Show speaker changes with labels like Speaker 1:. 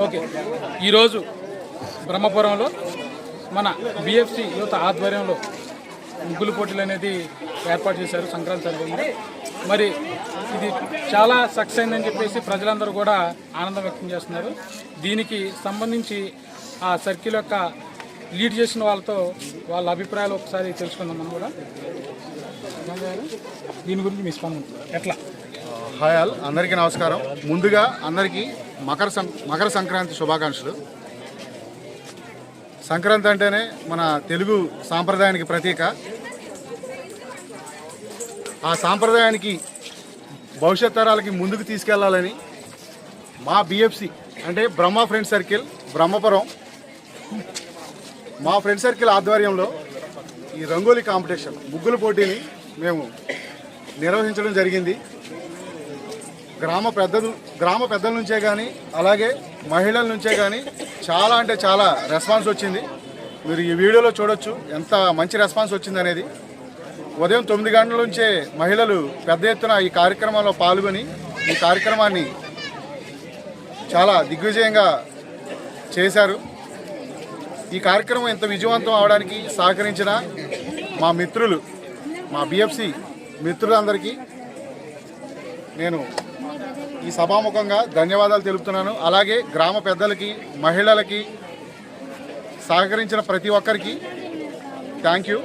Speaker 1: Okay, ఈరోజు బ్రహ్మపురంలో మన BFC యువత ఆధ్వర్యంలో ముగ్గులు పోటీలు అనేది ఏర్పాటు చేశారు సంక్రాంతి సందర్భంగా. మరి ఇది చాలా సక్సెస్ అయిందని చెప్పేసి ప్రజలందరూ కూడా ఆనందం వ్యక్తం చేస్తున్నారు. దీనికి సంబంధించి ఆ సర్కిల్ యొక్క లీడ్ చేసిన వాళ్ళతో వాళ్ళ అభిప్రాయాలు ఒకసారి తెలుసుకుందాం. మనం కూడా దీని గురించి మీ స్పందన ఎట్లా?
Speaker 2: హాయ్ ఆల్, అందరికీ నమస్కారం. ముందుగా అందరికీ మకర సంక్రాంతి శుభాకాంక్షలు. సంక్రాంతి అంటేనే మన తెలుగు సాంప్రదాయానికి ప్రతీక. ఆ సాంప్రదాయానికి భవిష్యత్ తరాలకి ముందుకు తీసుకెళ్లాలని మా బిఎఫ్సి అంటే బ్రహ్మ ఫ్రెండ్ సర్కిల్ బ్రహ్మపురం మా ఫ్రెండ్ సర్కిల్ ఆధ్వర్యంలో ఈ రంగోలీ కాంపిటీషన్ ముగ్గుల పోటీని మేము నిర్వహించడం జరిగింది. గ్రామ పెద్దల నుంచే కానీ అలాగే మహిళల నుంచే కానీ చాలా అంటే చాలా రెస్పాన్స్ వచ్చింది. మీరు ఈ వీడియోలో చూడొచ్చు ఎంత మంచి రెస్పాన్స్ వచ్చింది అనేది. ఉదయం 9 గంటల నుంచే మహిళలు పెద్ద ఎత్తున ఈ కార్యక్రమంలో పాల్గొని ఈ కార్యక్రమాన్ని చాలా దిగ్విజయంగా చేశారు. ఈ కార్యక్రమం ఇంత విజయవంతం అవడానికి సహకరించిన మా మిత్రులు, మా బిఎఫ్సి మిత్రులందరికీ నేను ఈ సభాముఖంగా ధన్యవాదాలు తెలుపుతున్నాను. అలాగే గ్రామ పెద్దలకి, మహిళలకి సహకరించిన ప్రతి ఒక్కరికి థ్యాంక్ యూ.